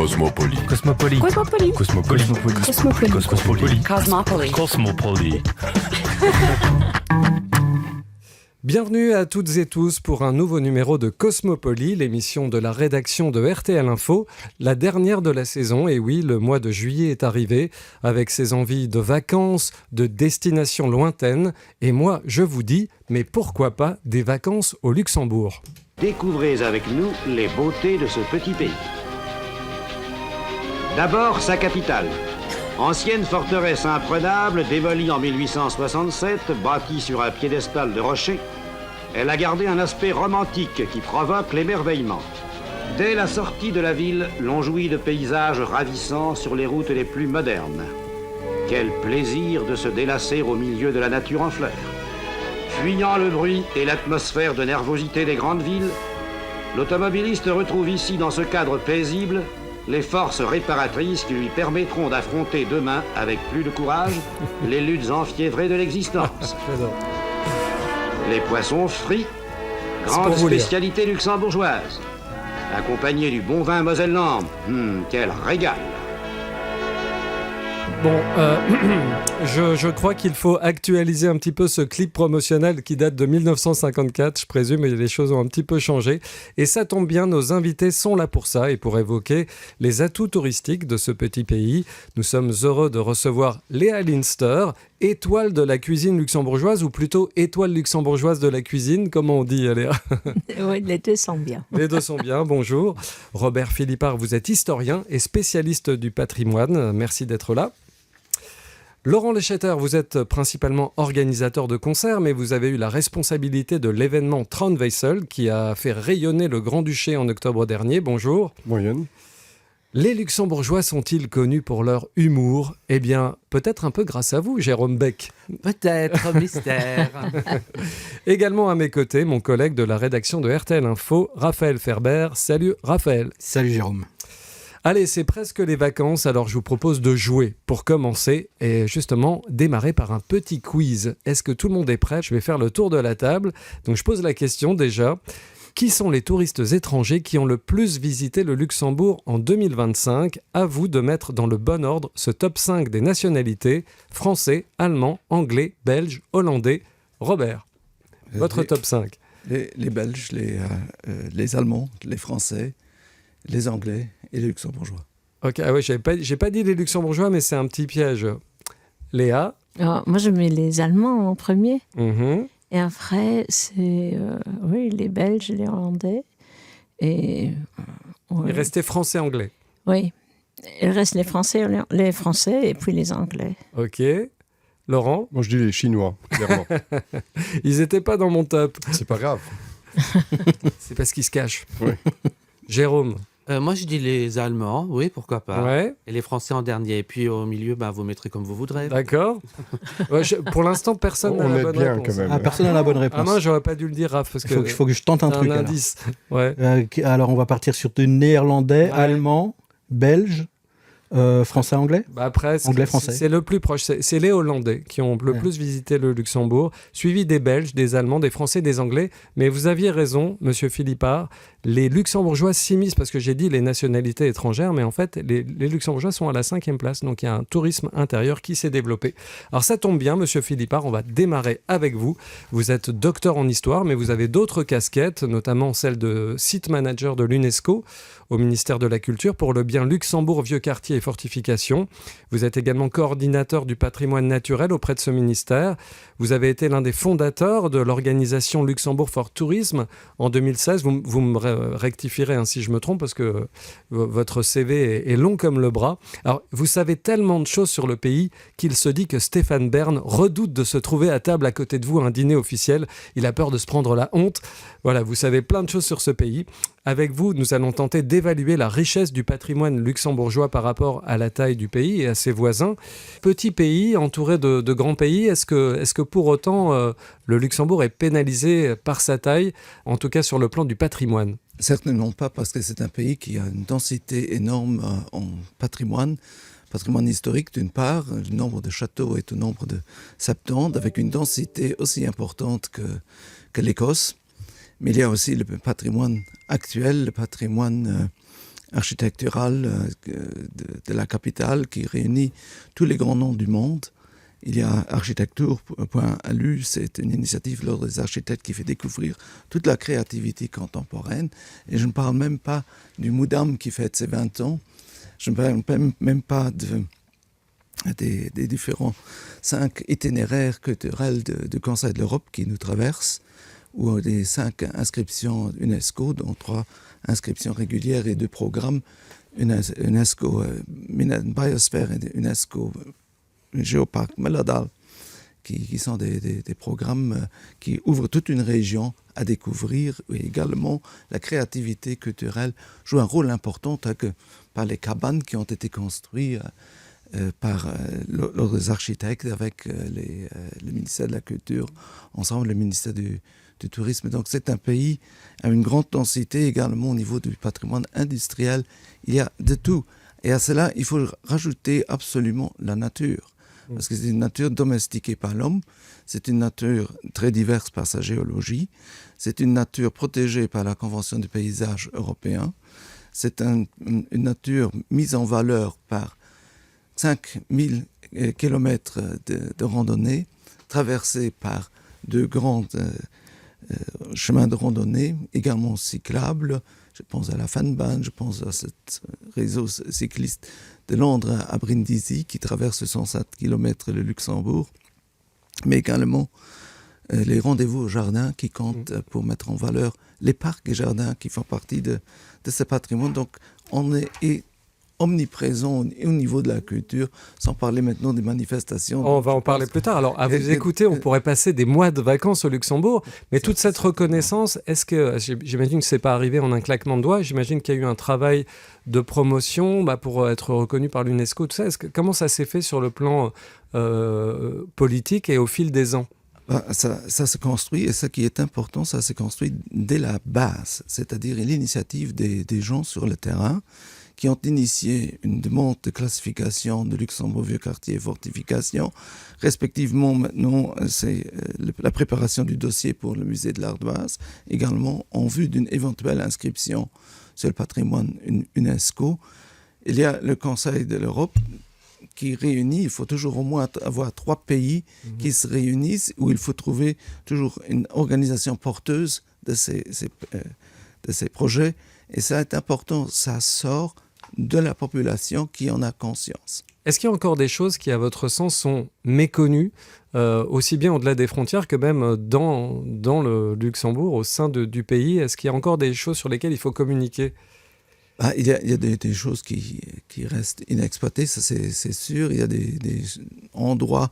Cosmopoly. Cosmopoly. Cosmopoly. Cosmopoly. Cosmopoly. Cosmopoly. Cosmopoly. Cosmopoly. Bienvenue à toutes et tous pour un nouveau numéro de Cosmopoly, l'émission de la rédaction de RTL Info, la dernière de la saison. Et oui, le mois de juillet est arrivé avec ses envies de vacances, de destinations lointaines. Et moi, je vous dis, mais pourquoi pas des vacances au Luxembourg ? Découvrez avec nous les beautés de ce petit pays. D'abord, sa capitale. Ancienne forteresse imprenable, démolie en 1867, bâtie sur un piédestal de rochers, elle a gardé un aspect romantique qui provoque l'émerveillement. Dès la sortie de la ville, l'on jouit de paysages ravissants sur les routes les plus modernes. Quel plaisir de se délasser au milieu de la nature en fleurs. Fuyant le bruit et l'atmosphère de nervosité des grandes villes, l'automobiliste retrouve ici, dans ce cadre paisible, les forces réparatrices qui lui permettront d'affronter demain, avec plus de courage, les luttes enfiévrées de l'existence. Les poissons frits, grande spécialité luxembourgeoise, accompagnés du bon vin Moselle-Lambe. Quel régal! Bon, je crois qu'il faut actualiser un petit peu ce clip promotionnel qui date de 1954, je présume, et les choses ont un petit peu changé. Et ça tombe bien, nos invités sont là pour ça et pour évoquer les atouts touristiques de ce petit pays. Nous sommes heureux de recevoir Léa Linster, étoile de la cuisine luxembourgeoise, ou plutôt étoile luxembourgeoise de la cuisine, comment on dit, Léa ? Oui, les deux sont bien. Les deux sont bien, bonjour. Robert Philippard, vous êtes historien et spécialiste du patrimoine, merci d'être là. Laurent Leschetter, vous êtes principalement organisateur de concerts, mais vous avez eu la responsabilité de l'événement Traunwessel qui a fait rayonner le Grand-Duché en octobre dernier. Bonjour. Moyenne. Les Luxembourgeois sont-ils connus pour leur humour ? Eh bien, peut-être un peu grâce à vous, Jérôme Beck. Peut-être, mystère. Également à mes côtés, mon collègue de la rédaction de RTL Info, Raphaël Ferber. Salut Raphaël. Salut Jérôme. Allez, c'est presque les vacances, alors je vous propose de jouer pour commencer et justement démarrer par un petit quiz. Est-ce que tout le monde est prêt ? Je vais faire le tour de la table. Donc je pose la question déjà. Qui sont les touristes étrangers qui ont le plus visité le Luxembourg en 2025 ? À vous de mettre dans le bon ordre ce top 5 des nationalités, français, allemand, anglais, belge, hollandais. Robert, votre top 5. Les Belges, les Allemands, les Français, les Anglais et les Luxembourgeois. Ok, ah ouais, j'ai pas dit les Luxembourgeois, mais c'est un petit piège. Léa ? Moi, je mets les Allemands en premier. Et Et après, c'est les Belges, les Hollandais. Et, Il restait français-anglais. Oui, il reste les Français et puis les Anglais. Ok. Laurent ? Moi, je dis les Chinois, clairement. Ils n'étaient pas dans mon top. C'est pas grave. C'est parce qu'ils se cachent. Oui. Jérôme ? Moi, je dis les Allemands, oui, pourquoi pas. Ouais. Et les Français en dernier. Et puis au milieu, vous mettrez comme vous voudrez. D'accord. Ouais, pour l'instant, personne n'a la bonne bien, réponse. quand même. Personne n'a la bonne réponse. Ah non, j'aurais pas dû le dire, Raph, parce que Il faut que je tente un truc. un Alors. indice. Ouais. Alors, on va partir sur du néerlandais, allemand, belge, français, anglais. Bah après, Anglais, français. c'est le plus proche. C'est les Hollandais qui ont le plus visité le Luxembourg, suivi des Belges, des Allemands, des Français, des Anglais. Mais vous aviez raison, monsieur Philippard. Les Luxembourgeois s'immiscent, parce que j'ai dit les nationalités étrangères, mais en fait, les Luxembourgeois sont à la 5e place. Donc, il y a un tourisme intérieur qui s'est développé. Alors, ça tombe bien, monsieur Philippard, on va démarrer avec vous. Vous êtes docteur en histoire, mais vous avez d'autres casquettes, notamment celle de site manager de l'UNESCO au ministère de la Culture pour le bien Luxembourg, Vieux Quartier et Fortifications. Vous êtes également coordinateur du patrimoine naturel auprès de ce ministère. Vous avez été l'un des fondateurs de l'organisation Luxembourg for Tourism en 2016. Vous me rectifierez si je me trompe, parce que votre CV est long comme le bras. Alors, vous savez tellement de choses sur le pays qu'il se dit que Stéphane Bern redoute de se trouver à table à côté de vous à un dîner officiel. Il a peur de se prendre la honte. Voilà, vous savez plein de choses sur ce pays. Avec vous, nous allons tenter d'évaluer la richesse du patrimoine luxembourgeois par rapport à la taille du pays et à ses voisins. Petit pays, entouré de grands pays, est-ce que pour autant le Luxembourg est pénalisé par sa taille, en tout cas sur le plan du patrimoine ? Certainement pas, parce que c'est un pays qui a une densité énorme en patrimoine historique d'une part. Le nombre de châteaux est au nombre de 70, avec une densité aussi importante que l'Écosse. Mais il y a aussi le patrimoine actuel, le patrimoine architecturale de la capitale qui réunit tous les grands noms du monde. Il y a architecture.lu, c'est une initiative de l'Ordre des architectes qui fait découvrir toute la créativité contemporaine. Et je ne parle même pas du Moudam qui fête ses 20 ans. Je ne parle même pas des différents 5 itinéraires culturels du Conseil de l'Europe qui nous traversent, ou des 5 inscriptions UNESCO, dont 3 inscriptions régulières et 2 programmes, UNESCO Biosphère et UNESCO Géoparc Melodal, qui sont des programmes qui ouvrent toute une région à découvrir. Et également, la créativité culturelle joue un rôle important par les cabanes qui ont été construites par l'Ordre des architectes avec le ministère de la Culture, ensemble le ministère du Tourisme. Donc c'est un pays à une grande densité également au niveau du patrimoine industriel. Il y a de tout. Et à cela, il faut rajouter absolument la nature. Parce que c'est une nature domestiquée par l'homme, c'est une nature très diverse par sa géologie, c'est une nature protégée par la Convention du paysage européen, c'est une nature mise en valeur par 5000 kilomètres de randonnée, traversée par de grands chemins de randonnée, également cyclables. Je pense à la Fanbahn, je pense à ce réseau cycliste de Londres à Brindisi qui traverse 107 km le Luxembourg, mais également les rendez-vous au jardin qui comptent pour mettre en valeur les parcs et jardins qui font partie de ce patrimoine. Donc on est omniprésent au niveau de la culture, sans parler maintenant des manifestations. On va en parler plus tard. Alors, à vous écouter, on pourrait passer des mois de vacances au Luxembourg, mais toute cette reconnaissance, est-ce que, j'imagine que ce n'est pas arrivé en un claquement de doigts, j'imagine qu'il y a eu un travail de promotion pour être reconnu par l'UNESCO, tout ça. Comment ça s'est fait sur le plan politique et au fil des ans ? Ça se construit, et ce qui est important, ça se construit dès la base, c'est-à-dire l'initiative des gens sur le terrain, qui ont initié une demande de classification de Luxembourg Vieux Quartier et fortification. Respectivement, maintenant, c'est la préparation du dossier pour le musée de l'Ardoise, également en vue d'une éventuelle inscription sur le patrimoine UNESCO. Il y a le Conseil de l'Europe qui réunit, il faut toujours au moins avoir 3 pays qui se réunissent, où il faut trouver toujours une organisation porteuse de ces projets. Et ça est important, ça sort de la population qui en a conscience. Est-ce qu'il y a encore des choses qui, à votre sens, sont méconnues, aussi bien au-delà des frontières que même dans le Luxembourg, au sein du pays ? Est-ce qu'il y a encore des choses sur lesquelles il faut communiquer ? Il y a des choses qui restent inexploitées, ça c'est sûr. Il y a des endroits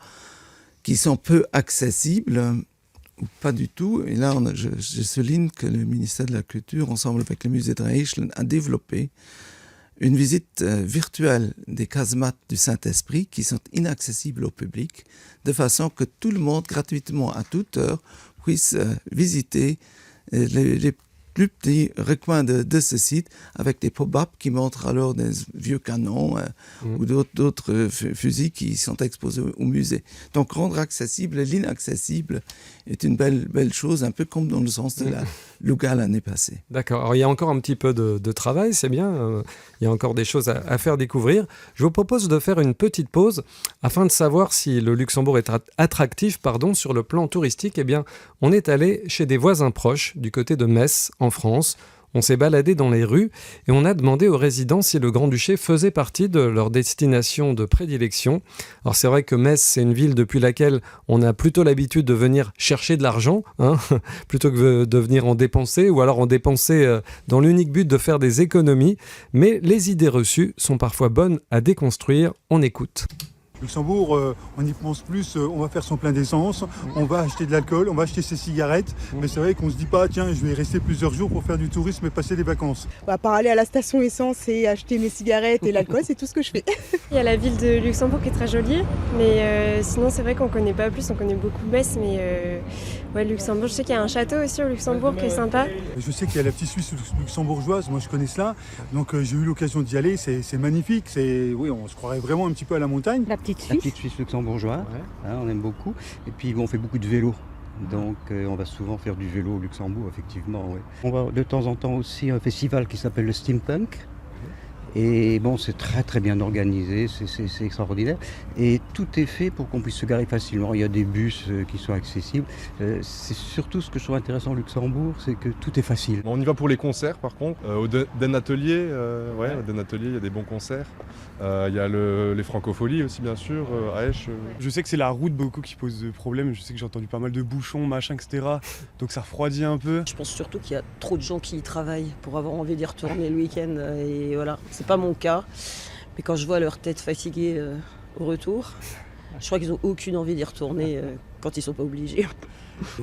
qui sont peu accessibles, ou pas du tout. Et là, je souligne que le ministère de la Culture, ensemble avec le musée de Reichlen, a développé une visite virtuelle des casemates du Saint-Esprit qui sont inaccessibles au public, de façon que tout le monde, gratuitement, à toute heure, puisse visiter les plus petits recoins de ce site, avec des pop-up qui montrent alors des vieux canons ou d'autres fusils qui sont exposés au musée. Donc rendre accessible l'inaccessible est une belle chose, un peu comme dans le sens de la Louga l'année passée. D'accord. Alors il y a encore un petit peu de travail, c'est bien. Il y a encore des choses à faire découvrir. Je vous propose de faire une petite pause afin de savoir si le Luxembourg est attractif sur le plan touristique. Eh bien, on est allé chez des voisins proches du côté de Metz, en France. On s'est baladé dans les rues et on a demandé aux résidents si le Grand-Duché faisait partie de leur destination de prédilection. Alors c'est vrai que Metz, c'est une ville depuis laquelle on a plutôt l'habitude de venir chercher de l'argent, plutôt que de venir en dépenser, ou alors en dépenser dans l'unique but de faire des économies. Mais les idées reçues sont parfois bonnes à déconstruire. On écoute. Luxembourg, on y pense plus, on va faire son plein d'essence, on va acheter de l'alcool, on va acheter ses cigarettes, mais c'est vrai qu'on se dit pas, tiens, je vais rester plusieurs jours pour faire du tourisme et passer des vacances. À part aller à la station essence et acheter mes cigarettes et l'alcool, c'est tout ce que je fais. Il y a la ville de Luxembourg qui est très jolie, mais sinon c'est vrai qu'on connaît pas plus, on connaît beaucoup Metz, mais Luxembourg, je sais qu'il y a un château aussi au Luxembourg qui est sympa. Je sais qu'il y a la petite Suisse luxembourgeoise, moi je connais cela, donc j'ai eu l'occasion d'y aller, c'est magnifique, on se croirait vraiment un petit peu à la montagne. La petite Suisse luxembourgeoise, on aime beaucoup. Et puis on fait beaucoup de vélo. Donc on va souvent faire du vélo au Luxembourg, effectivement. Ouais. On va de temps en temps aussi à un festival qui s'appelle le Steampunk. Et bon, c'est très très bien organisé, c'est extraordinaire. Et tout est fait pour qu'on puisse se garer facilement. Il y a des bus qui sont accessibles. C'est surtout ce que je trouve intéressant au Luxembourg, c'est que tout est facile. On y va pour les concerts par contre. Au Den Atelier, au Den Atelier, il y a des bons concerts. Il y a les Francopholies aussi bien sûr, à Esch. Je sais que c'est la route beaucoup qui pose problème. Je sais que j'ai entendu pas mal de bouchons, machin, etc. Donc ça refroidit un peu. Je pense surtout qu'il y a trop de gens qui y travaillent pour avoir envie d'y retourner le week-end. Et voilà, c'est pas mon cas. Mais quand je vois leur tête fatiguée au retour, je crois qu'ils n'ont aucune envie d'y retourner quand ils sont pas obligés.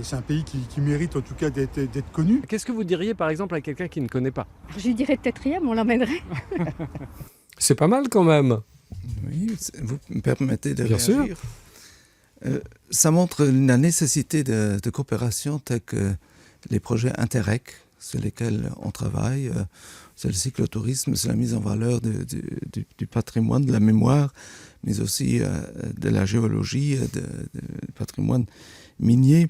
C'est un pays qui mérite en tout cas d'être connu. Qu'est-ce que vous diriez par exemple à quelqu'un qui ne connaît pas? Je lui dirais peut-être rien, mais on l'emmènerait. C'est pas mal quand même. Oui, vous me permettez de Bien réagir. Ça montre la nécessité de coopération telle que les projets Interreg sur lesquels on travaille. C'est le cyclotourisme, c'est la mise en valeur du patrimoine, de la mémoire, mais aussi de la géologie, du patrimoine minier,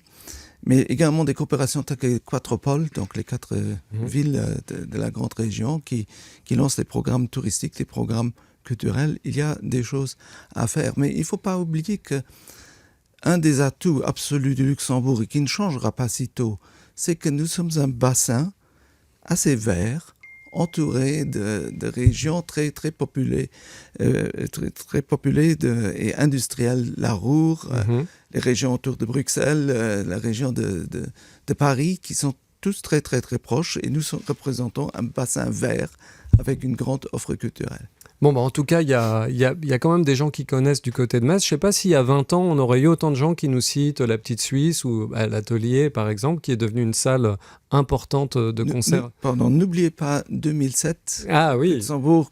mais également des coopérations telles que les Quattropoles, donc les 4 villes de la grande région qui lancent des programmes touristiques, des programmes culturels. Il y a des choses à faire, mais il ne faut pas oublier qu'un des atouts absolus du Luxembourg et qui ne changera pas si tôt, c'est que nous sommes un bassin assez vert, entouré de régions très très populées, très populées et industrielles, la Ruhr, les régions autour de Bruxelles, la région de Paris, qui sont tous très très très proches, et nous représentons un bassin vert avec une grande offre culturelle. Bon, en tout cas, il y a quand même des gens qui connaissent du côté de Metz. Je ne sais pas s'il y a 20 ans, on aurait eu autant de gens qui nous citent la Petite Suisse ou l'Atelier, par exemple, qui est devenue une salle importante de concerts. N'oubliez pas 2007, Luxembourg,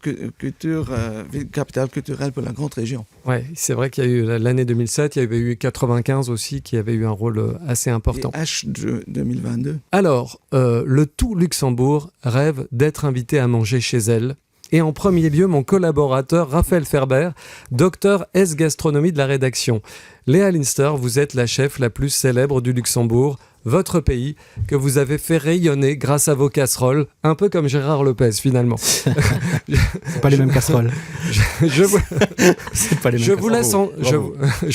capitale culturelle pour la grande région. Oui, c'est vrai qu'il y a eu l'année 2007, il y avait eu 95 aussi, qui avait eu un rôle assez important. Et H 2022. Alors, le tout Luxembourg rêve d'être invité à manger chez elle. Et en premier lieu, mon collaborateur Raphaël Ferber, docteur S gastronomie de la rédaction. Léa Linster, vous êtes la chef la plus célèbre du Luxembourg, votre pays, que vous avez fait rayonner grâce à vos casseroles, un peu comme Gérard Lopez finalement. C'est pas les mêmes casseroles. Je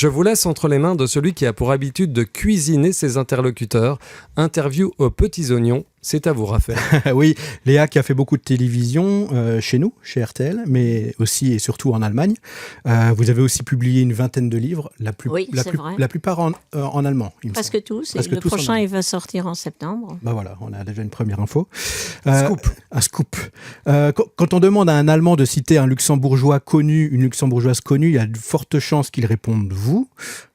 vous laisse entre les mains de celui qui a pour habitude de cuisiner ses interlocuteurs. Interview aux petits oignons. C'est à vous, Raphaël. Oui, Léa qui a fait beaucoup de télévision chez nous, chez RTL, mais aussi et surtout en Allemagne. Vous avez aussi publié une vingtaine de livres, la plupart en allemand. Presque tous. Le prochain, il va sortir en septembre. Bah voilà, on a déjà une première info. Un scoop. Quand on demande à un Allemand de citer un luxembourgeois connu, une luxembourgeoise connue, il y a de fortes chances qu'il réponde vous.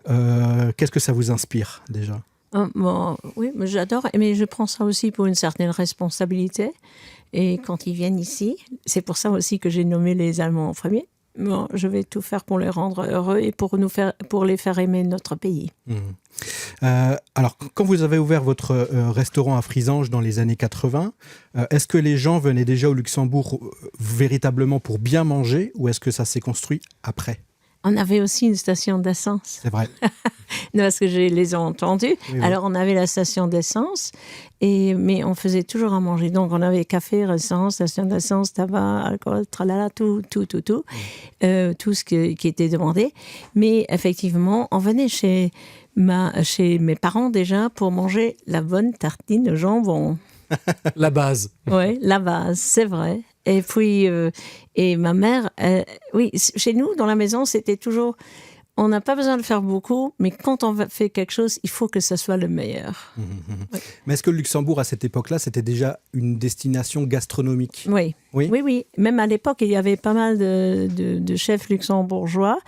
Qu'est-ce que ça vous inspire déjà ? Oui, j'adore, mais je prends ça aussi pour une certaine responsabilité. Et quand ils viennent ici, c'est pour ça aussi que j'ai nommé les Allemands en premier. Bon, je vais tout faire pour les rendre heureux et pour les faire aimer notre pays. Alors, quand vous avez ouvert votre restaurant à Frisange dans les années 80, est-ce que les gens venaient déjà au Luxembourg véritablement pour bien manger ou est-ce que ça s'est construit après ? On avait aussi une station d'essence. C'est vrai. Non, parce que je les ai entendus. Oui. Alors, on avait la station d'essence, mais on faisait toujours à manger. Donc, on avait café, essence, station d'essence, tabac, alcool, tralala, tout ce qui était demandé. Mais effectivement, on venait chez mes parents déjà pour manger la bonne tartine de jambon. La base. Oui, la base, c'est vrai. Et puis, et ma mère, oui, chez nous, dans la maison, c'était toujours, on n'a pas besoin de faire beaucoup, mais quand on fait quelque chose, il faut que ça soit le meilleur. Oui. Mais est-ce que le Luxembourg, à cette époque-là, c'était déjà une destination gastronomique ? Oui. Même à l'époque, il y avait pas mal de chefs luxembourgeois.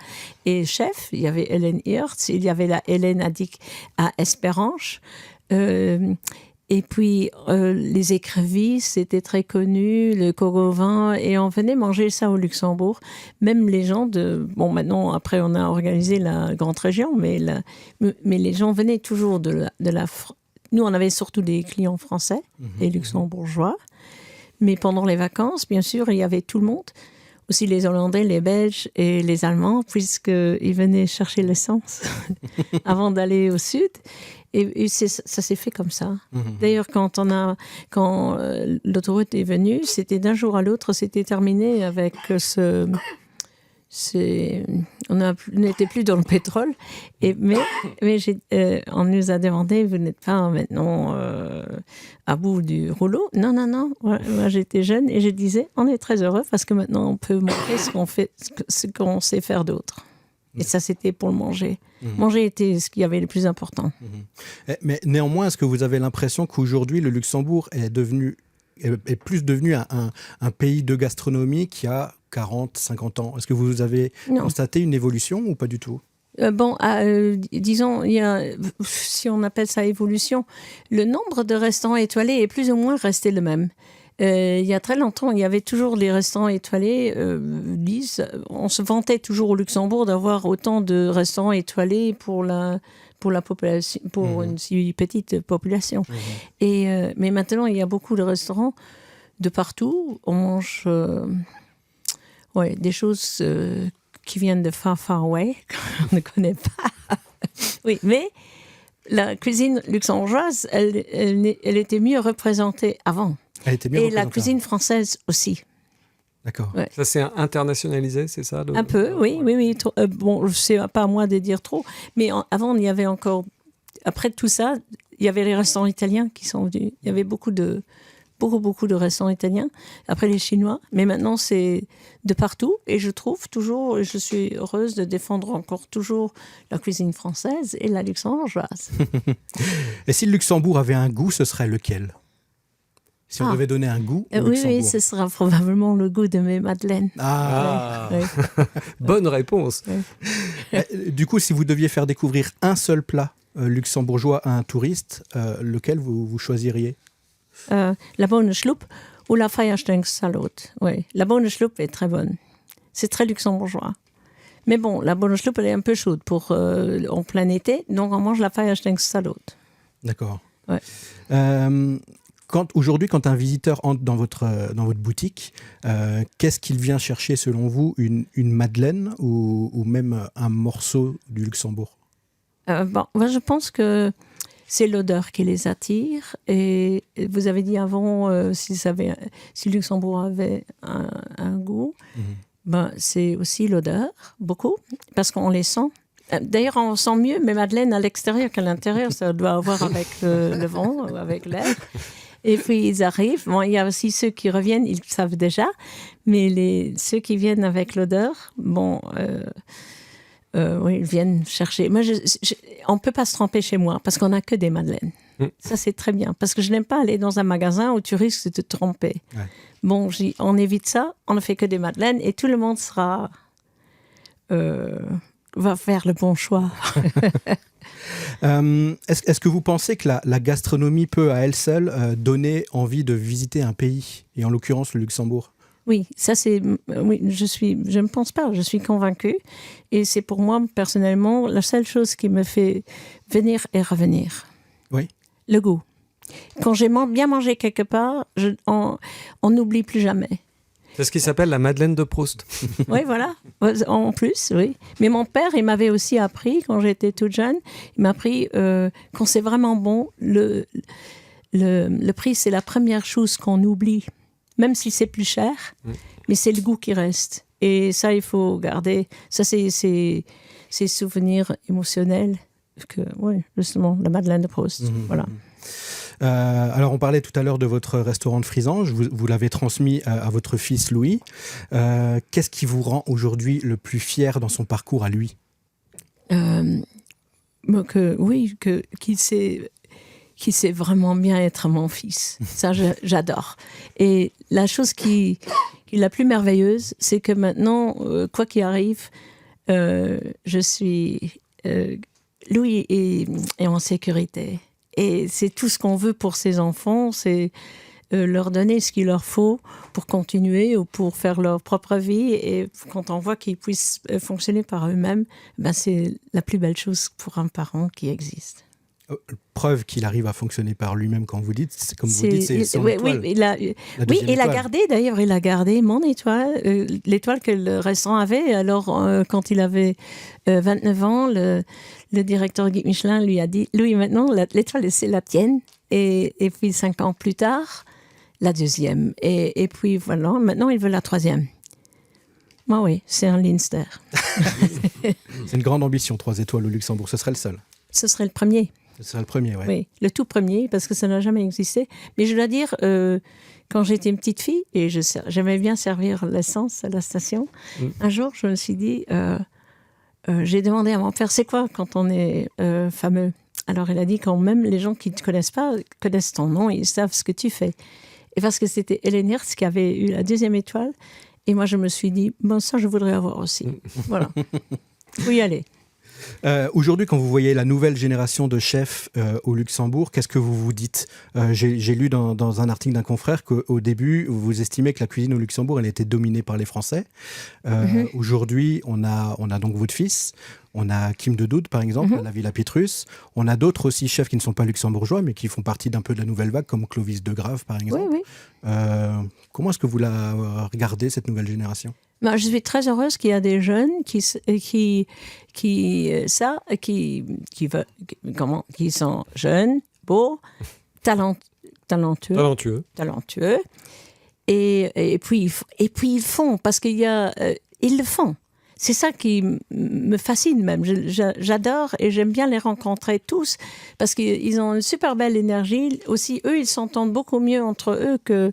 Et chefs, il y avait Hélène Hirtz, il y avait la Hélène Addic à Esperange. Et puis, les écrevisses, c'était très connu, le coq-au-vin, et on venait manger ça au Luxembourg. Même les gens Bon, maintenant, après, on a organisé la grande région, mais les gens venaient toujours de la... Nous, on avait surtout des clients français et luxembourgeois. Mais pendant les vacances, bien sûr, il y avait tout le monde. Aussi les Hollandais, les Belges et les Allemands, puisqu'ils venaient chercher l'essence avant d'aller au sud. Et ça s'est fait comme ça. D'ailleurs, quand l'autoroute est venue, c'était d'un jour à l'autre, c'était terminé avec on n'était plus dans le pétrole. Mais on nous a demandé, vous n'êtes pas maintenant à bout du rouleau? Non. Moi, j'étais jeune et je disais, on est très heureux parce que maintenant, on peut montrer ce qu'on sait faire d'autre. Et ça, c'était pour le manger. Manger était ce qu'il y avait le plus important. Mais néanmoins, est-ce que vous avez l'impression qu'aujourd'hui, le Luxembourg est plus devenu un pays de gastronomie qui a 40, 50 ans? Est-ce que vous avez constaté une évolution ou pas du tout? Disons, si on appelle ça évolution, le nombre de restaurants étoilés est plus ou moins resté le même. Il y a très longtemps, il y avait toujours les restaurants étoilés. On se vantait toujours au Luxembourg d'avoir autant de restaurants étoilés pour la population, pour une si petite population. Mais maintenant, il y a beaucoup de restaurants de partout. On mange des choses qui viennent de far away, qu'on ne connaît pas. Oui, mais la cuisine luxembourgeoise, elle était mieux représentée avant. Et la cuisine française aussi. D'accord. Ouais. Ça s'est internationalisé, c'est ça Un peu, oui. Bon, c'est pas à moi de dire trop, mais avant, il y avait encore... Après tout ça, il y avait les restaurants italiens qui sont venus. Il y avait beaucoup de restaurants italiens. Après, les Chinois. Mais maintenant, c'est de partout. Et je suis heureuse de défendre encore toujours la cuisine française et la luxembourgeoise. Et si le Luxembourg avait un goût, ce serait lequel? Si on devait donner un goût au Luxembourg. Oui, ce sera probablement le goût de mes madeleines. Bonne réponse. Du coup, si vous deviez faire découvrir un seul plat luxembourgeois à un touriste, lequel vous choisiriez? La bonne schloup ou la Feierstengssalat. Oui, la bonne schloup est très bonne. C'est très luxembourgeois. Mais bon, la bonne schloup, elle est un peu chaude pour en plein été, donc on mange la Feierstengssalat. D'accord. Ouais. Aujourd'hui, quand un visiteur entre dans votre boutique, qu'est-ce qu'il vient chercher selon vous? Une madeleine ou même un morceau du Luxembourg? Je pense que c'est l'odeur qui les attire. Et vous avez dit avant si Luxembourg avait un goût. C'est aussi l'odeur, beaucoup, parce qu'on les sent. D'ailleurs, on sent mieux mes madeleines à l'extérieur qu'à l'intérieur. Ça doit avoir avec le vent, avec l'air. Et puis, ils arrivent. Bon, il y a aussi ceux qui reviennent, ils le savent déjà. Mais ceux qui viennent avec l'odeur, ils viennent chercher. Moi, on ne peut pas se tromper chez moi parce qu'on n'a que des madeleines. Ça, c'est très bien. Parce que je n'aime pas aller dans un magasin où tu risques de te tromper. Ouais. Bon, on évite ça. On ne fait que des madeleines et tout le monde va faire le bon choix. Est-ce que vous pensez que la gastronomie peut à elle seule donner envie de visiter un pays, et en l'occurrence le Luxembourg? Oui, ça c'est. Oui, je ne pense pas. Je suis convaincue, et c'est pour moi personnellement la seule chose qui me fait venir et revenir. Oui. Le goût. Quand j'ai bien mangé quelque part, on n'oublie plus jamais. C'est ce qui s'appelle la Madeleine de Proust. Oui, voilà. En plus, oui. Mais mon père, il m'avait aussi appris, quand j'étais toute jeune, il m'a appris quand c'est vraiment bon, le prix, c'est la première chose qu'on oublie, même si c'est plus cher, mais c'est le goût qui reste. Et ça, il faut garder. Ça, c'est souvenirs émotionnels. Oui, justement, la Madeleine de Proust. Voilà. Alors, on parlait tout à l'heure de votre restaurant de frisange. Vous l'avez transmis à votre fils Louis. Qu'est-ce qui vous rend aujourd'hui le plus fier dans son parcours à lui? Qu'il sait vraiment bien être mon fils. Ça, j'adore. Et la chose qui est la plus merveilleuse, c'est que maintenant, quoi qu'il arrive, Louis est en sécurité. Et c'est tout ce qu'on veut pour ses enfants, c'est leur donner ce qu'il leur faut pour continuer ou pour faire leur propre vie. Et quand on voit qu'ils puissent fonctionner par eux-mêmes, c'est la plus belle chose pour un parent qui existe. Preuve qu'il arrive à fonctionner par lui-même, comme vous dites, c'est son oui, étoile. Oui, il a gardé, d'ailleurs, mon étoile, l'étoile que le restaurant avait. Alors, quand il avait 29 ans, le directeur Guy Michelin lui a dit, Louis, maintenant, l'étoile, c'est la tienne. Et puis, 5 ans plus tard, la deuxième. Et puis, voilà, maintenant, il veut la troisième. Moi, oui, c'est un Leinster. C'est une grande ambition, 3 étoiles au Luxembourg. Ce serait le seul. Ce serait le premier. Ce serait le premier, oui. Oui, le tout premier, parce que ça n'a jamais existé. Mais je dois dire, quand j'étais une petite fille, et j'aimais bien servir l'essence à la station, un jour, je me suis dit, j'ai demandé à mon père, c'est quoi quand on est fameux? Alors, il a dit, quand même les gens qui ne te connaissent pas, connaissent ton nom, ils savent ce que tu fais. Et parce que c'était Hélène Hirst qui avait eu la 2e étoile, et moi, je me suis dit, bon, ça, je voudrais avoir aussi. Voilà. Il faut y aller. Aujourd'hui, quand vous voyez la nouvelle génération de chefs au Luxembourg, qu'est-ce que vous vous dites? J'ai lu dans un article d'un confrère qu'au début, vous estimez que la cuisine au Luxembourg, elle était dominée par les Français. Aujourd'hui, on a donc votre fils, on a Kim de Doud, par exemple, à la Villa Petrus. On a d'autres aussi chefs qui ne sont pas luxembourgeois, mais qui font partie d'un peu de la nouvelle vague, comme Clovis de Grave, par exemple. Oui. Comment est-ce que vous la regardez, cette nouvelle génération? Je suis très heureuse qu'il y a des jeunes qui sont jeunes, beaux, talentueux. Et puis ils font, parce qu'il y a, ils le font. C'est ça qui me fascine même. J'adore et j'aime bien les rencontrer tous parce qu'ils ont une super belle énergie. Aussi, eux, ils s'entendent beaucoup mieux entre eux que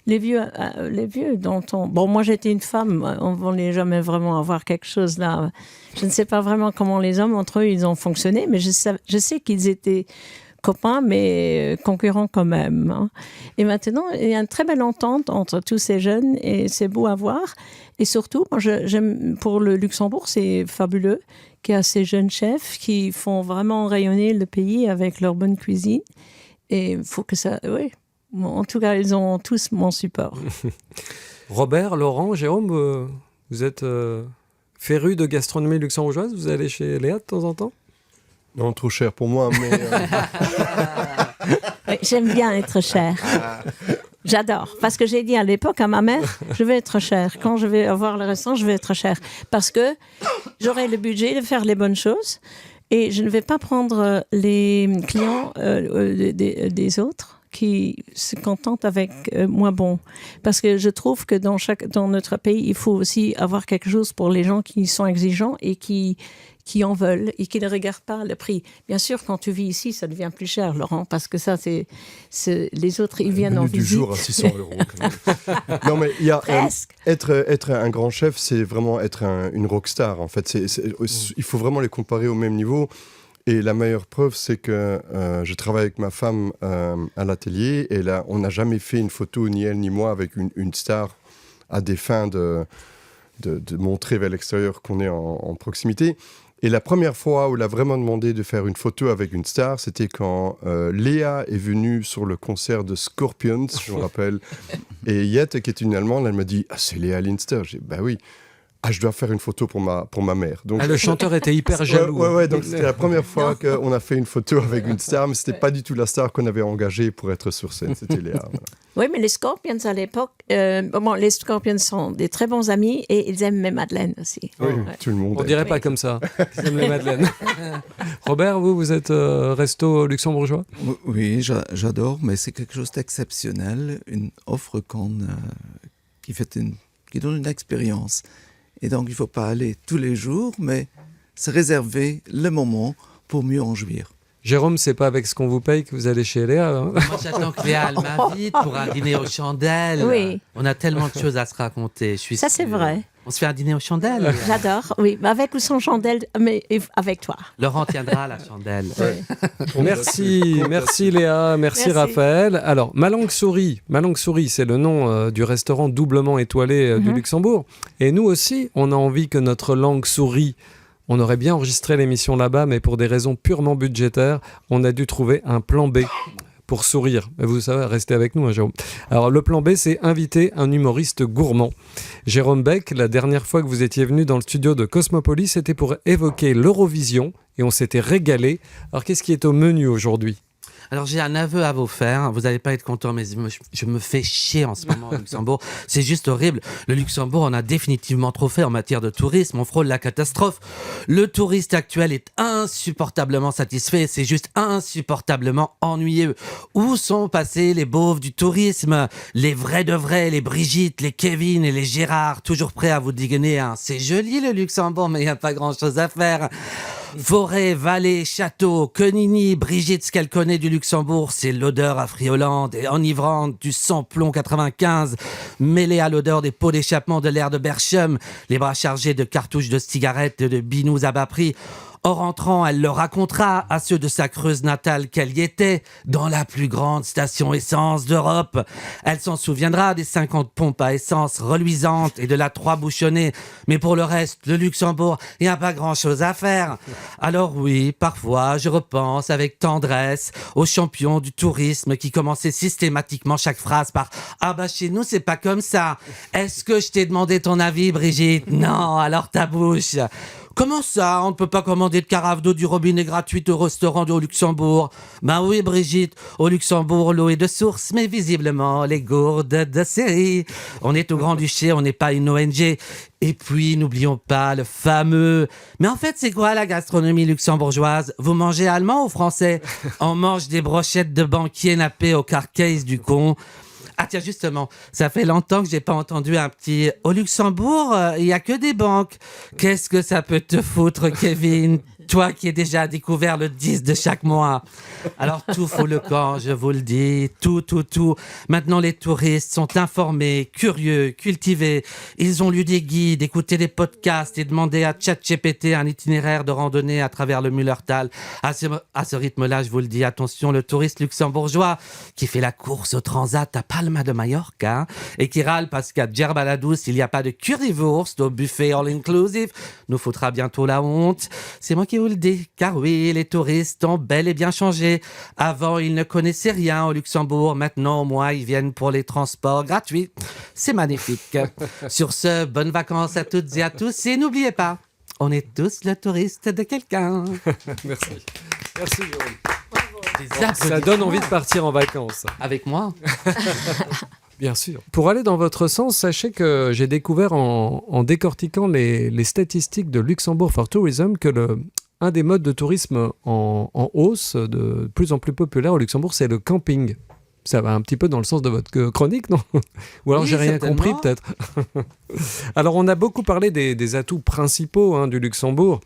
les vieux dont on... Bon, moi, j'étais une femme. On ne voulait jamais vraiment avoir quelque chose là. Je ne sais pas vraiment comment les hommes, entre eux, ils ont fonctionné, mais je sais qu'ils étaient copains, mais concurrents quand même. Hein. Et maintenant, il y a une très belle entente entre tous ces jeunes et c'est beau à voir. Et surtout, moi, j'aime, pour le Luxembourg, c'est fabuleux qu'il y a ces jeunes chefs qui font vraiment rayonner le pays avec leur bonne cuisine. Et il faut que ça... Oui. En tout cas, ils ont tous mon support. Robert, Laurent, Jérôme, vous êtes férus de gastronomie luxembourgeoise? Vous allez chez Léa de temps en temps? Non, trop cher pour moi, mais... Oui, j'aime bien être cher. J'adore. Parce que j'ai dit à l'époque à ma mère, je vais être cher. Quand je vais avoir le restaurant, je vais être cher. Parce que j'aurai le budget de faire les bonnes choses et je ne vais pas prendre les clients des autres qui se contentent avec moins bon. Parce que je trouve que dans notre pays, il faut aussi avoir quelque chose pour les gens qui sont exigeants et qui en veulent et qui ne regardent pas le prix. Bien sûr, quand tu vis ici, ça devient plus cher, Laurent, parce que ça, c'est les autres, ils viennent en visite. Du jour à 600 €. Quand même. Non, mais il y a être un grand chef, c'est vraiment être une rockstar. En fait, il faut vraiment les comparer au même niveau. Et la meilleure preuve, c'est que je travaille avec ma femme à l'atelier et là, on n'a jamais fait une photo, ni elle ni moi, avec une star à des fins de montrer vers l'extérieur qu'on est en proximité. Et la première fois où elle a vraiment demandé de faire une photo avec une star, c'était quand Léa est venue sur le concert de Scorpions, je me rappelle. Et Jette, qui est une Allemande, elle m'a dit « Ah, c'est Léa Leinster ». J'ai dit « Bah oui ». Ah, je dois faire une photo pour ma mère. Donc, le chanteur était hyper jaloux. Ouais, donc c'était la première fois qu'on a fait une photo avec une star, mais c'était pas du tout la star qu'on avait engagée pour être sur scène, c'était Léa. Voilà. Oui, mais les Scorpions à l'époque, les Scorpions sont des très bons amis et ils aiment mes madeleines aussi. Oui, tout le monde. On dirait pas comme ça. Ils aiment les madeleines. Robert, vous êtes resto luxembourgeois? Oui, j'adore, mais c'est quelque chose d'exceptionnel, une offre qui donne une expérience. Et donc, il ne faut pas aller tous les jours, mais se réserver le moment pour mieux en jouir. Jérôme, c'est pas avec ce qu'on vous paye que vous allez chez Léa, hein? Moi, j'attends que Léa m'invite pour un dîner aux chandelles. Oui. On a tellement de choses à se raconter. Ça, c'est vrai. On se fait un dîner aux chandelles. J'adore, oui. Avec ou sans chandelle, mais avec toi. Laurent tiendra la chandelle. Oui. Merci Léa, merci Raphaël. Alors, Ma langue sourit, c'est le nom du restaurant doublement étoilé du Luxembourg. Et nous aussi, on a envie que notre langue sourit. On aurait bien enregistré l'émission là-bas, mais pour des raisons purement budgétaires, on a dû trouver un plan B. pour sourire. Vous savez, restez avec nous, hein, Jérôme. Alors, le plan B, c'est inviter un humoriste gourmand. Jérôme Beck, la dernière fois que vous étiez venu dans le studio de Cosmopolis, c'était pour évoquer l'Eurovision et on s'était régalé. Alors, qu'est-ce qui est au menu aujourd'hui ? Alors j'ai un aveu à vous faire, vous n'allez pas être content, mais je me fais chier en ce moment au Luxembourg, c'est juste horrible. Le Luxembourg en a définitivement trop fait en matière de tourisme, on frôle la catastrophe. Le touriste actuel est insupportablement satisfait, c'est juste insupportablement ennuyeux. Où sont passés les beaufs du tourisme, les vrais de vrais, les Brigitte, les Kevin et les Gérard, toujours prêts à vous dégainer un « c'est joli le Luxembourg, mais il n'y a pas grand-chose à faire ». Forêt, vallée, château, Conini, Brigitte, ce qu'elle connaît du Luxembourg, c'est l'odeur affriolante et enivrante du sans-plomb 95, mêlée à l'odeur des pots d'échappement de l'air de Berchem, les bras chargés de cartouches de cigarettes et de binous à bas prix. En rentrant, elle le racontera à ceux de sa Creuse natale qu'elle y était, dans la plus grande station essence d'Europe. Elle s'en souviendra des 50 pompes à essence reluisantes et de la 3 bouchonnée. Mais pour le reste, le Luxembourg, il n'y a pas grand-chose à faire. Alors oui, parfois, je repense avec tendresse aux champions du tourisme qui commençaient systématiquement chaque phrase par « Ah bah chez nous, c'est pas comme ça. Est-ce que je t'ai demandé ton avis, Brigitte ? Non, alors ta bouche. » Comment ça, on ne peut pas commander de carafe d'eau du robinet gratuite au restaurant au Luxembourg ? Ben oui, Brigitte, au Luxembourg, l'eau est de source, mais visiblement, les gourdes de série. On est au Grand-Duché, on n'est pas une ONG. Et puis, n'oublions pas le fameux... Mais en fait, c'est quoi la gastronomie luxembourgeoise ? Vous mangez allemand ou français ? On mange des brochettes de banquier nappées au carcase du con. Ah tiens, justement, ça fait longtemps que j'ai pas entendu un petit « Au Luxembourg, il y a que des banques. Qu'est-ce que ça peut te foutre, Kevin ? Toi qui as déjà découvert le 10 de chaque mois. » Alors tout fout le camp, je vous le dis, tout. Maintenant les touristes sont informés, curieux, cultivés. Ils ont lu des guides, écouté des podcasts et demandé à ChatGPT un itinéraire de randonnée à travers le Mullertal. À ce rythme-là, je vous le dis, attention, le touriste luxembourgeois qui fait la course au transat à Palma de Mallorca et qui râle parce qu'à Djerbaladous, il n'y a pas de currywurst au buffet all-inclusive, nous foutra bientôt la honte. C'est moi qui vous le dis, car oui, les touristes ont bel et bien changé. Avant, ils ne connaissaient rien au Luxembourg. Maintenant, au moins, ils viennent pour les transports gratuits. C'est magnifique. Sur ce, bonnes vacances à toutes et à tous. Et n'oubliez pas, on est tous le touriste de quelqu'un. Merci. Merci, Jérôme. Ça donne envie de partir en vacances. Avec moi. Bien sûr. Pour aller dans votre sens, sachez que j'ai découvert en décortiquant les statistiques de Luxembourg for Tourism que un des modes de tourisme en hausse, de plus en plus populaire au Luxembourg, c'est le camping. Ça va un petit peu dans le sens de votre chronique, non ? Ou alors oui, j'ai rien certainement. compris peut-être. Alors on a beaucoup parlé des atouts principaux du Luxembourg.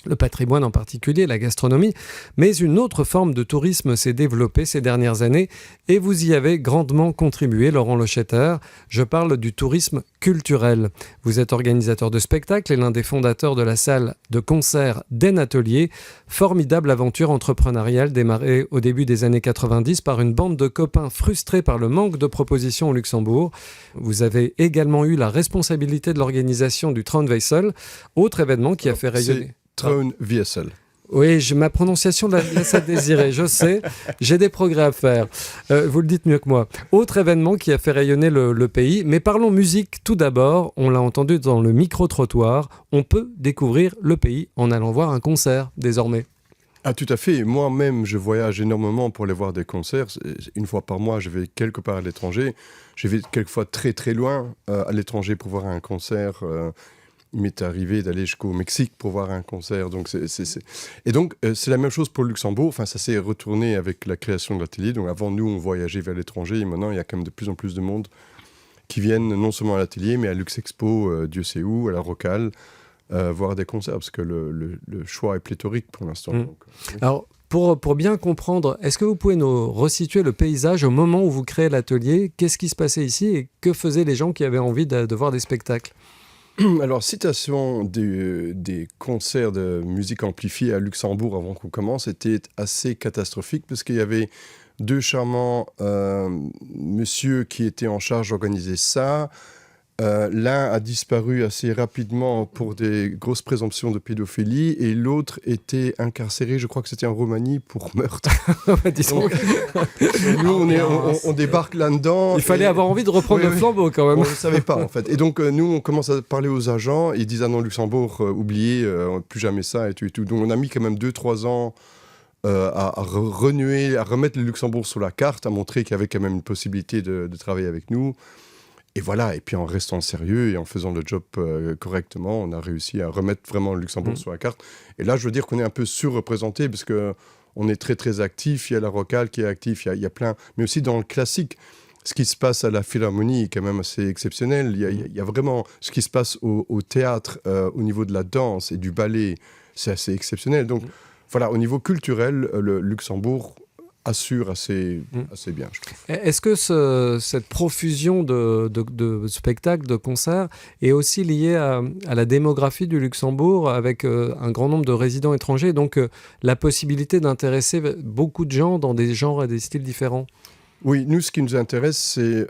Le patrimoine en particulier, la gastronomie, mais une autre forme de tourisme s'est développée ces dernières années et vous y avez grandement contribué, Laurent Lochetter. Je parle du tourisme culturel. Vous êtes organisateur de spectacles et l'un des fondateurs de la salle de concert Den Atelier, formidable aventure entrepreneuriale démarrée au début des années 90 par une bande de copains frustrés par le manque de propositions au Luxembourg. Vous avez également eu la responsabilité de l'organisation du Traunwessel, autre événement qui a fait rayonner... Traunwessel. Oui, ma prononciation laisse à désirer, je sais, j'ai des progrès à faire. Vous le dites mieux que moi. Autre événement qui a fait rayonner le pays, mais parlons musique tout d'abord. On l'a entendu dans le micro-trottoir. On peut découvrir le pays en allant voir un concert désormais. Ah, tout à fait. Moi-même, je voyage énormément pour aller voir des concerts. Une fois par mois, je vais quelque part à l'étranger. Je vais quelquefois très très loin à l'étranger pour voir un concert. Il m'est arrivé d'aller jusqu'au Mexique pour voir un concert. Donc Et donc, c'est la même chose pour le Luxembourg. Enfin, ça s'est retourné avec la création de l'atelier. Donc, avant, nous, on voyageait vers l'étranger. Et maintenant, il y a quand même de plus en plus de monde qui viennent non seulement à l'atelier, mais à Luxexpo, Dieu sait où, à la Rocale, voir des concerts. Parce que le choix est pléthorique pour l'instant. Donc, oui. Alors, pour bien comprendre, est-ce que vous pouvez nous resituer le paysage au moment où vous créez l'atelier ? Qu'est-ce qui se passait ici et que faisaient les gens qui avaient envie de voir des spectacles ? Alors, situation des concerts de musique amplifiée à Luxembourg avant qu'on commence était assez catastrophique parce qu'il y avait deux charmants messieurs qui étaient en charge d'organiser ça. L'un a disparu assez rapidement pour des grosses présomptions de pédophilie et l'autre était incarcéré, je crois que c'était en Roumanie, pour meurtre. Donc, nous, on débarque là-dedans. Il fallait avoir envie de reprendre le flambeau quand même. On ne le savait pas en fait. Et donc nous, on commence à parler aux agents, ils disent « Ah non, Luxembourg, oubliez, plus jamais ça » et tout. Donc on a mis quand même 2-3 ans à renouer, à remettre le Luxembourg sur la carte, à montrer qu'il y avait quand même une possibilité de travailler avec nous. Et voilà, et puis en restant sérieux et en faisant le job correctement, on a réussi à remettre vraiment le Luxembourg sur la carte. Et là, je veux dire qu'on est un peu surreprésenté parce qu'on est très très actif. Il y a la Rocale qui est actif, il y a plein. Mais aussi dans le classique, ce qui se passe à la Philharmonie est quand même assez exceptionnel. Il y a vraiment ce qui se passe au théâtre, au niveau de la danse et du ballet, c'est assez exceptionnel. Donc voilà, au niveau culturel, le Luxembourg assure assez bien, je trouve. Est-ce que cette profusion de spectacles, de concerts, est aussi liée à la démographie du Luxembourg, avec un grand nombre de résidents étrangers, donc la possibilité d'intéresser beaucoup de gens dans des genres et des styles différents? Oui, nous, ce qui nous intéresse, c'est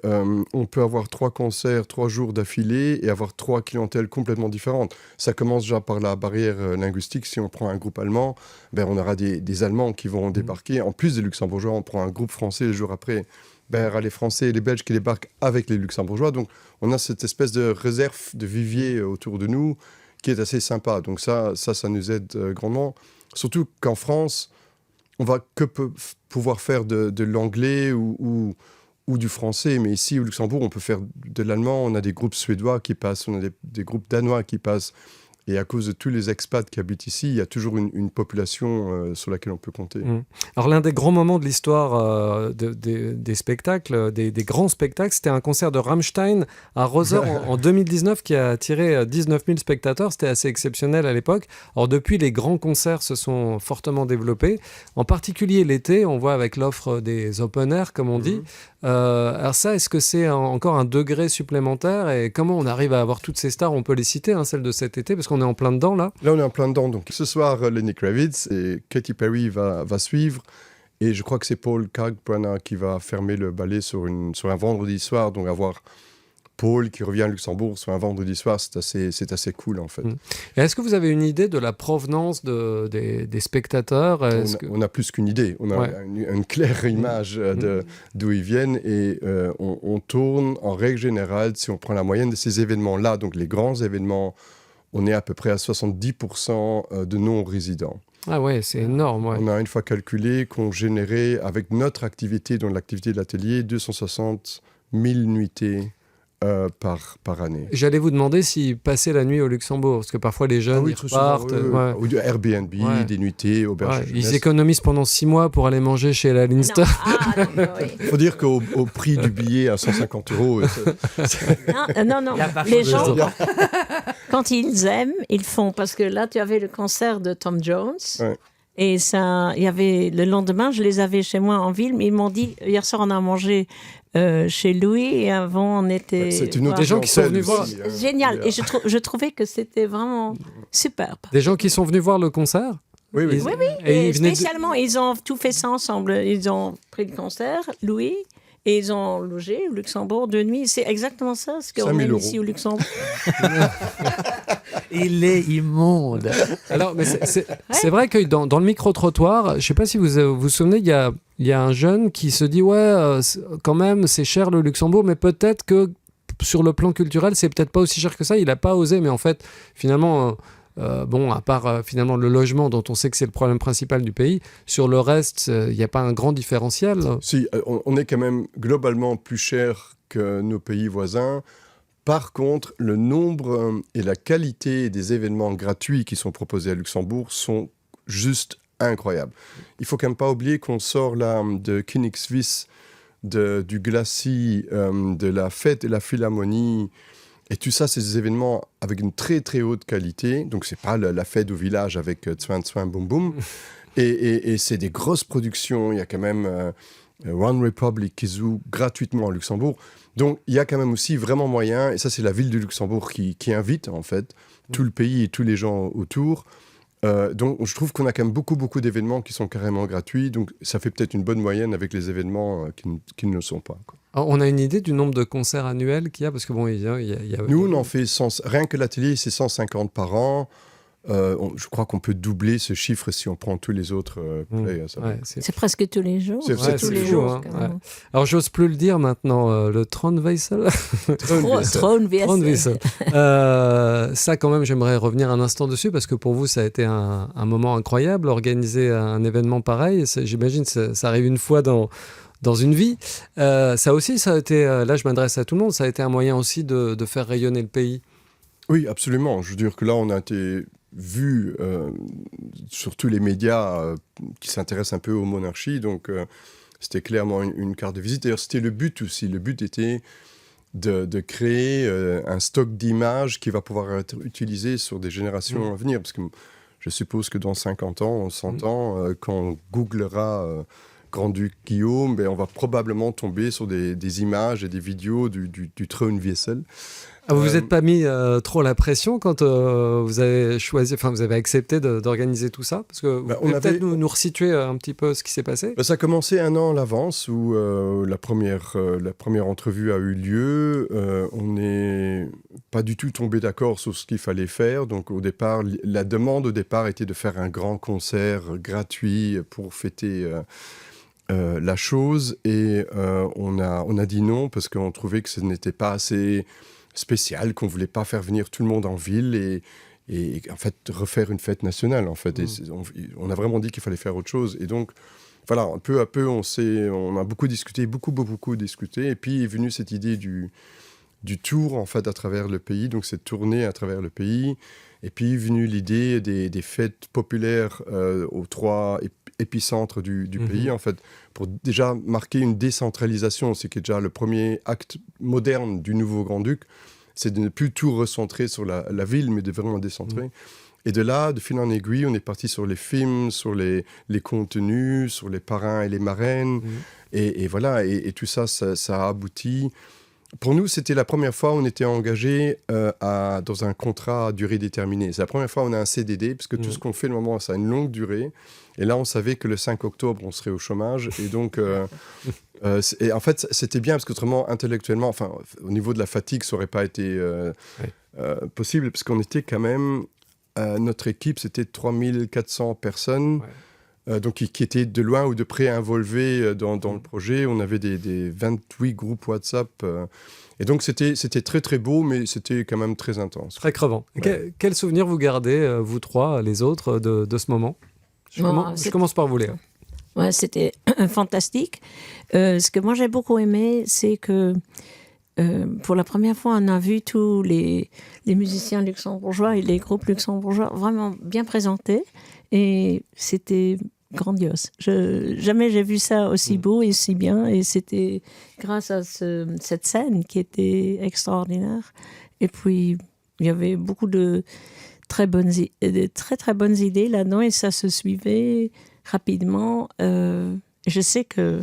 on peut avoir 3 concerts, 3 jours d'affilée et avoir 3 clientèles complètement différentes. Ça commence déjà par la barrière linguistique. Si on prend un groupe allemand, on aura des Allemands qui vont débarquer. En plus des Luxembourgeois, on prend un groupe français le jour après. Il y aura les Français et les Belges qui débarquent avec les Luxembourgeois. Donc, on a cette espèce de réserve de vivier autour de nous qui est assez sympa. Donc ça nous aide grandement. Surtout qu'en France, on va pouvoir faire de l'anglais ou du français, mais ici au Luxembourg, on peut faire de l'allemand, on a des groupes suédois qui passent, on a des groupes danois qui passent, et à cause de tous les expats qui habitent ici, il y a toujours une population sur laquelle on peut compter. Alors l'un des grands moments de l'histoire des spectacles, des grands spectacles, c'était un concert de Rammstein à Roser en 2019 qui a attiré 19 000 spectateurs. C'était assez exceptionnel à l'époque. Alors depuis, les grands concerts se sont fortement développés. En particulier l'été, on voit avec l'offre des open air, comme on dit. Alors ça, est-ce que c'est encore un degré supplémentaire, et comment on arrive à avoir toutes ces stars? On peut les citer, celles de cet été, parce qu'on est en plein dedans là. Là, on est en plein dedans. Donc ce soir, Lenny Kravitz et Katy Perry va suivre, et je crois que c'est Paul Kalkbrenner qui va fermer le ballet sur un vendredi soir. Donc avoir Paul qui revient à Luxembourg sur un vendredi soir, c'est assez cool en fait. Et est-ce que vous avez une idée de la provenance des spectateurs? On a plus qu'une idée, on a une claire image d'où ils viennent, et on tourne en règle générale, si on prend la moyenne de ces événements-là, donc les grands événements, on est à peu près à 70% de non-résidents. Ah ouais, c'est énorme. Ouais. On a une fois calculé qu'on générait avec notre activité, donc l'activité de l'atelier, 260 000 nuitées par année. J'allais vous demander s'ils passaient la nuit au Luxembourg, parce que parfois les jeunes ils repartent. Ou du Airbnb, des nuitées, auberges. Ils économisent pendant 6 mois pour aller manger chez la Linster. Il faut dire qu'au prix du billet à 150 €... Non. Les gens, quand ils aiment, ils font. Parce que là, tu avais le concert de Tom Jones. Ouais. Et ça, il y avait le lendemain, je les avais chez moi en ville, mais ils m'ont dit hier soir on a mangé chez Louis, et avant on était. C'est une autre des gens qui sont venus voir. Génial. Et je trouvais que c'était vraiment superbe. Des gens qui sont venus voir le concert. Oui. Et spécialement, ils ont tout fait ça ensemble. Ils ont pris le concert, Louis. Et ils ont logé au Luxembourg 2 nuits. C'est exactement ça, ce qu'on aime ici au Luxembourg. Il est immonde. Alors, mais c'est vrai que dans le micro-trottoir, je ne sais pas si vous vous souvenez, il y a un jeune qui se dit quand même, c'est cher le Luxembourg, mais peut-être que sur le plan culturel, c'est peut-être pas aussi cher que ça. Il n'a pas osé, mais en fait, finalement... à part finalement le logement dont on sait que c'est le problème principal du pays, sur le reste, il n'y a pas un grand différentiel. Si, on est quand même globalement plus cher que nos pays voisins. Par contre, le nombre et la qualité des événements gratuits qui sont proposés à Luxembourg sont juste incroyables. Il ne faut quand même pas oublier qu'on sort là de Königswiss, du Glacis, de la fête et la Philharmonie. Et tout ça, c'est des événements avec une très très haute qualité. Donc, c'est pas la fête au village avec Tswin Tswin Boum Boum. Et c'est des grosses productions. Il y a quand même One Republic qui joue gratuitement au Luxembourg. Donc, il y a quand même aussi vraiment moyen, et ça, c'est la ville de Luxembourg qui invite, en fait, tout le pays et tous les gens autour. Donc je trouve qu'on a quand même beaucoup d'événements qui sont carrément gratuits, donc ça fait peut-être une bonne moyenne avec les événements qui ne le sont pas, quoi. Alors, on a une idée du nombre de concerts annuels qu'il y a, parce que bon, il y a... Nous, on en fait rien que l'atelier, c'est 150 par an. Je crois qu'on peut doubler ce chiffre si on prend tous les autres plays. C'est presque tous les jours. C'est tous les jours. Alors, j'ose plus le dire maintenant, le Tronwissel. Tronwissel. Ça, quand même, j'aimerais revenir un instant dessus, parce que pour vous, ça a été un moment incroyable, organiser un événement pareil. J'imagine que ça arrive une fois dans une vie. Ça aussi, ça a été, là je m'adresse à tout le monde, ça a été un moyen aussi de faire rayonner le pays. Oui, absolument. Je veux dire que là, on a été vu sur tous les médias qui s'intéressent un peu aux monarchies, donc c'était clairement une carte de visite. D'ailleurs, c'était le but aussi. Le but était de créer un stock d'images qui va pouvoir être utilisé sur des générations à venir, parce que je suppose que dans 50 ans, 100 ans, quand on googlera Grand-Duc Guillaume, on va probablement tomber sur des images et des vidéos du Tronwissel. Vous vous êtes pas mis trop la pression quand vous avez vous avez accepté d'organiser tout ça, parce que vous pouvez peut-être nous resituer un petit peu ce qui s'est passé. Ça a commencé un an à l'avance où la première entrevue a eu lieu. On n'est pas du tout tombé d'accord sur ce qu'il fallait faire. Donc au départ, la demande au départ était de faire un grand concert gratuit pour fêter la chose, et on a dit non parce qu'on trouvait que ce n'était pas assez spécial, qu'on voulait pas faire venir tout le monde en ville et en fait refaire une fête nationale en fait. Et on a vraiment dit qu'il fallait faire autre chose, et donc voilà, peu à peu on a beaucoup discuté, et puis est venue cette idée du tour en fait à travers le pays, donc cette tournée à travers le pays, et puis est venue l'idée des fêtes populaires aux 3 épicentres du pays en fait, pour déjà marquer une décentralisation, c'est qui est déjà le premier acte moderne du nouveau Grand-Duc, c'est de ne plus tout recentrer sur la ville, mais de vraiment décentrer. Et de là, de fil en aiguille, on est parti sur les films, sur les contenus, sur les parrains et les marraines, et voilà, et tout ça a abouti. Pour nous, c'était la première fois où on était engagé dans un contrat à durée déterminée. C'est la première fois où on a un CDD, parce que tout ce qu'on fait, normalement, ça a une longue durée. Et là, on savait que le 5 octobre, on serait au chômage. Et donc, et en fait, c'était bien, parce qu'autrement, intellectuellement, enfin, au niveau de la fatigue, ça n'aurait pas été possible, parce qu'on était quand même... notre équipe, c'était 3400 personnes. Donc qui étaient de loin ou de près involvés dans le projet. On avait des 28 groupes WhatsApp. Et donc c'était très très beau, mais c'était quand même très intense. Très crevant. Ouais. Quel souvenir vous gardez, vous trois, les autres, de ce moment? Je commence par vous, Léa. Ouais, c'était fantastique. Ce que moi j'ai beaucoup aimé, c'est que pour la première fois, on a vu tous les musiciens luxembourgeois et les groupes luxembourgeois vraiment bien présentés. Et c'était grandiose. Jamais j'ai vu ça aussi beau et si bien. Et c'était grâce à cette scène qui était extraordinaire. Et puis, il y avait beaucoup de très très bonnes idées là-dedans. Et ça se suivait rapidement. Je sais que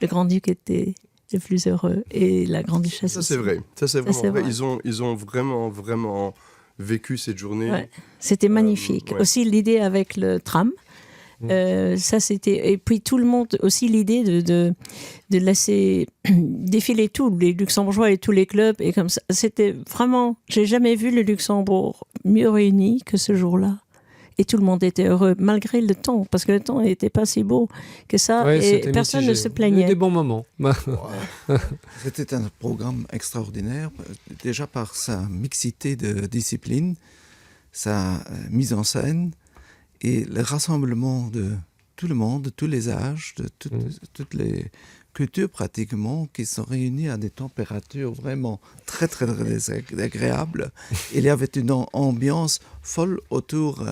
le Grand-Duc était le plus heureux et la Grande-Duchesse aussi. Ça, c'est vrai. Ça, c'est vraiment vrai. Ils ont vraiment vécu cette journée. Ouais. C'était magnifique. Ouais. Aussi l'idée avec le tram. Ça c'était, et puis tout le monde aussi, l'idée de laisser défiler tous les Luxembourgeois et tous les clubs, et comme ça, c'était vraiment, j'ai jamais vu le Luxembourg mieux réuni que ce jour-là. Et tout le monde était heureux, malgré le temps, parce que le temps n'était pas si beau que ça, et personne ne se plaignait. Il y a eu des bons moments. C'était un programme extraordinaire, déjà par sa mixité de disciplines, sa mise en scène, et le rassemblement de tout le monde, de tous les âges, de toutes les cultures pratiquement, qui sont réunies à des températures vraiment très, très, très agréables. Il y avait une ambiance folle autour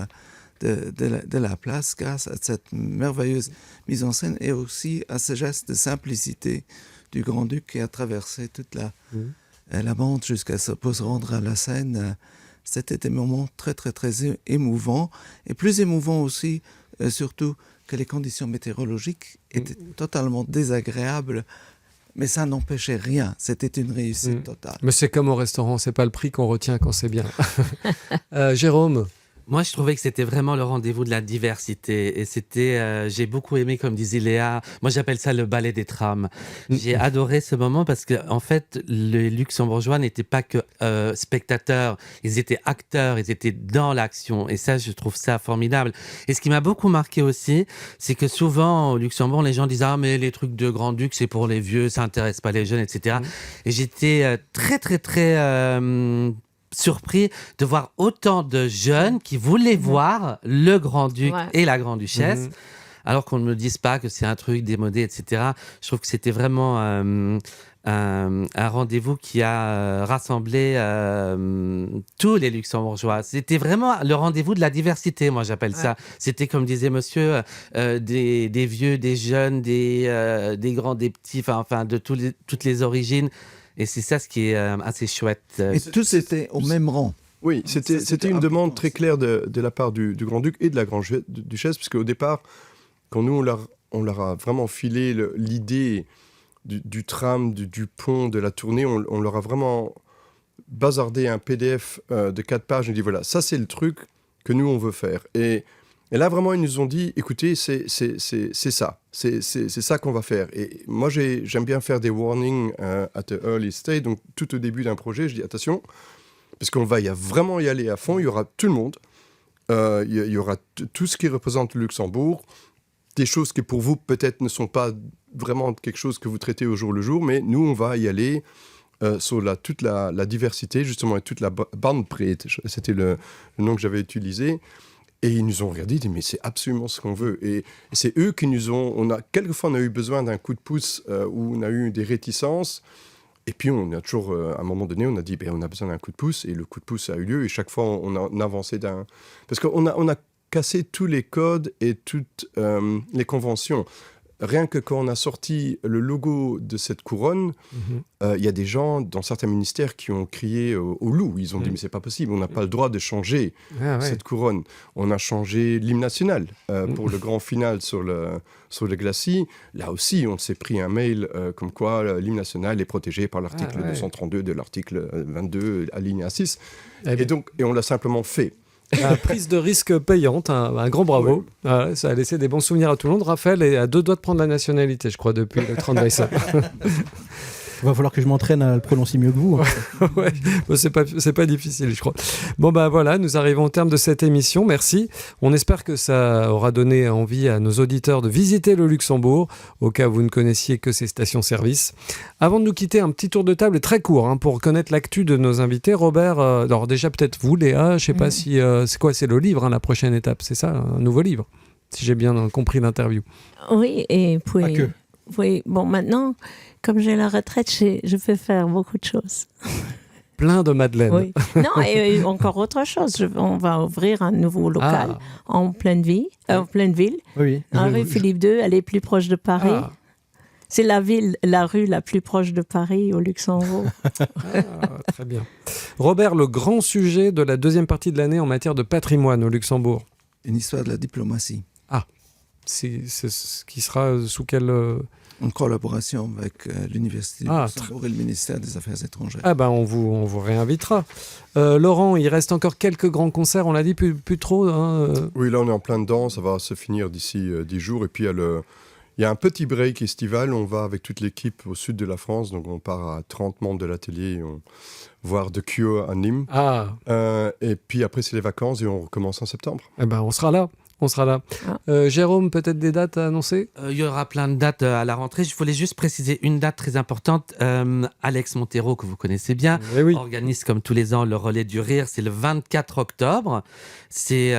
de la place grâce à cette merveilleuse mise en scène et aussi à ce geste de simplicité du Grand-Duc qui a traversé toute la bande jusqu'à se rendre à la scène. C'était des moments très, très, très émouvants, et plus émouvants aussi, surtout que les conditions météorologiques étaient totalement désagréables, mais ça n'empêchait rien. C'était une réussite totale. Mais c'est comme au restaurant, c'est pas le prix qu'on retient quand c'est bien. Jérôme, Moi, je trouvais que c'était vraiment le rendez-vous de la diversité. Et c'était, j'ai beaucoup aimé, comme disait Léa, moi j'appelle ça le ballet des trames. J'ai adoré ce moment parce que, en fait, les Luxembourgeois n'étaient pas que spectateurs, ils étaient acteurs, ils étaient dans l'action. Et ça, je trouve ça formidable. Et ce qui m'a beaucoup marqué aussi, c'est que souvent, au Luxembourg, les gens disent « Ah, mais les trucs de grand-duc, c'est pour les vieux, ça intéresse pas les jeunes, etc. » Et j'étais très, très, très... surpris de voir autant de jeunes qui voulaient voir le grand-duc et la grande-duchesse, alors qu'on ne me dise pas que c'est un truc démodé, etc. Je trouve que c'était vraiment un rendez-vous qui a rassemblé tous les Luxembourgeois. C'était vraiment le rendez-vous de la diversité, moi j'appelle ça. C'était, comme disait monsieur, des vieux, des jeunes, des grands, des petits, enfin de toutes les origines. Et c'est ça ce qui est assez chouette. Et tous étaient au même rang. Oui, c'était une demande très claire de la part du Grand-Duc et de la Grande-Duchesse, parce qu'au départ, quand nous, on leur a vraiment filé l'idée du tram, du pont, de la tournée, on leur a vraiment bazardé un PDF de 4 pages. On dit, voilà, ça c'est le truc que nous, on veut faire. Et là, vraiment, ils nous ont dit, écoutez, c'est ça. C'est ça qu'on va faire. Et moi, j'aime bien faire des warnings at the early stage. Donc, tout au début d'un projet, je dis, attention, parce qu'on va vraiment y aller à fond. Il y aura tout le monde. Il y aura tout ce qui représente le Luxembourg. Des choses qui, pour vous, peut-être ne sont pas vraiment quelque chose que vous traitez au jour le jour. Mais nous, on va y aller sur toute la diversité, justement, et toute la bandbreedte. C'était le nom que j'avais utilisé. Et ils nous ont regardé, ils disent, mais c'est absolument ce qu'on veut. Et c'est eux qui nous ont... Quelquefois, on a eu besoin d'un coup de pouce où on a eu des réticences. Et puis, on a toujours, à un moment donné, on a dit, on a besoin d'un coup de pouce. Et le coup de pouce a eu lieu. Et chaque fois, on a avancé d'un... Parce qu'on a cassé tous les codes et toutes les conventions. Rien que quand on a sorti le logo de cette couronne, y a des gens dans certains ministères qui ont crié au loup. Ils ont dit, mais c'est pas possible, on n'a pas le droit de changer cette couronne. On a changé l'hymne national pour le grand final sur le glacis. Là aussi, on s'est pris un mail comme quoi l'hymne national est protégé par l'article 232 de l'article 22, alinéa 6. Et on l'a simplement fait. Prise de risque payante, un grand bravo. Ouais. Ça a laissé des bons souvenirs à tout le monde. Raphaël est à 2 doigts de prendre la nationalité, je crois, depuis le 30 décembre. Il va falloir que je m'entraîne à le prononcer mieux que vous. Ouais, c'est pas difficile, je crois. Bon, voilà, nous arrivons au terme de cette émission. Merci. On espère que ça aura donné envie à nos auditeurs de visiter le Luxembourg, au cas où vous ne connaissiez que ces stations-service. Avant de nous quitter, un petit tour de table très court pour connaître l'actu de nos invités. Robert, alors déjà peut-être vous, Léa, je sais pas si... c'est quoi, c'est le livre, la prochaine étape, c'est ça, un nouveau livre, si j'ai bien compris l'interview. Oui, et puis... Pas que. Oui, bon, maintenant, comme j'ai la retraite, je peux faire beaucoup de choses. Plein de madeleines. Oui. Non, et encore autre chose. On va ouvrir un nouveau local en pleine ville. Oui. Rue Philippe II, elle est plus proche de Paris. C'est la rue la plus proche de Paris au Luxembourg. Très bien. Robert, le grand sujet de la deuxième partie de l'année en matière de patrimoine au Luxembourg. Une histoire de la diplomatie. C'est ce qui sera sous quelle... En collaboration avec l'Université du Luxembourg et le ministère des Affaires étrangères. On vous réinvitera. Laurent, il reste encore quelques grands concerts, on l'a dit, plus trop. Oui, là on est en plein dedans, ça va se finir d'ici 10 jours. Et puis il y a un petit break estival, on va avec toute l'équipe au sud de la France, donc on part à 30 membres de l'atelier, voir The Cure à Nîmes. Et puis après c'est les vacances et on recommence en septembre. On sera là. Jérôme, peut-être des dates à annoncer ? Il y aura plein de dates à la rentrée. Je voulais juste préciser une date très importante. Alex Montero, que vous connaissez bien, organise comme tous les ans le Relais du Rire. C'est le 24 octobre. C'est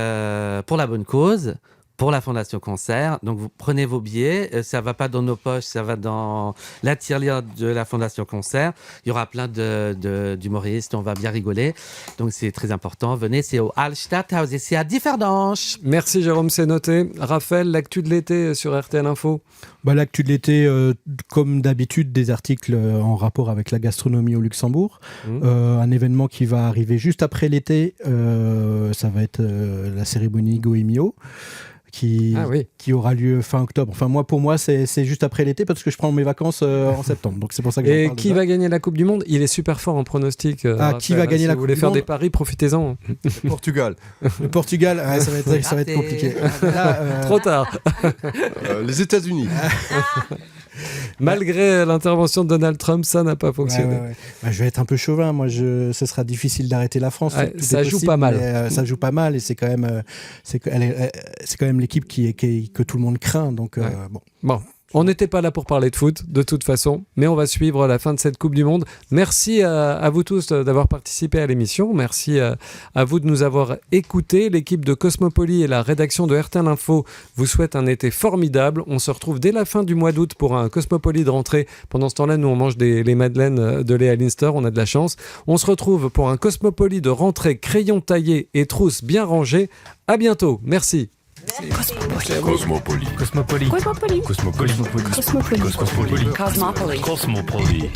pour la bonne cause, pour la Fondation Concert. Donc vous prenez vos billets. Ça ne va pas dans nos poches, ça va dans la tirelire de la Fondation Concert. Il y aura plein d'humoristes. On va bien rigoler. Donc c'est très important. Venez, c'est au Hallstatthaus et c'est à Differdange. Merci Jérôme, c'est noté. Raphaël, l'actu de l'été sur RTL Info. L'actu de l'été, comme d'habitude, des articles en rapport avec la gastronomie au Luxembourg. Un événement qui va arriver juste après l'été, ça va être la cérémonie Goemio, qui aura lieu fin octobre. Enfin, pour moi, c'est juste après l'été parce que je prends mes vacances en septembre. Donc c'est pour ça que Et qui va gagner la Coupe du Monde? Il est super fort en pronostic. Qui va gagner la Coupe du Monde? Si vous voulez faire des paris, profitez-en. Le Portugal. Le Portugal, ça va être compliqué. Trop tard. Les États-Unis. Malgré l'intervention de Donald Trump, ça n'a pas fonctionné. Je vais être un peu chauvin. Moi, ce sera difficile d'arrêter la France. Ça joue pas mal. Ça joue pas mal et c'est quand même l'équipe que tout le monde craint. Donc bon. On n'était pas là pour parler de foot, de toute façon, mais on va suivre la fin de cette Coupe du Monde. Merci à vous tous d'avoir participé à l'émission. Merci à vous de nous avoir écoutés. L'équipe de Cosmopoly et la rédaction de RTL Info vous souhaitent un été formidable. On se retrouve dès la fin du mois d'août pour un Cosmopoly de rentrée. Pendant ce temps-là, nous, on mange les madeleines de Léa Linster. On a de la chance. On se retrouve pour un Cosmopoly de rentrée, crayon taillé et trousse bien rangée. À bientôt. Merci. Cosmopoly. Cosmopoly. Cosmopoly. Cosmopoly. Cosmopoly. Cosmopoly. Cosmopoly. Cosmopoly.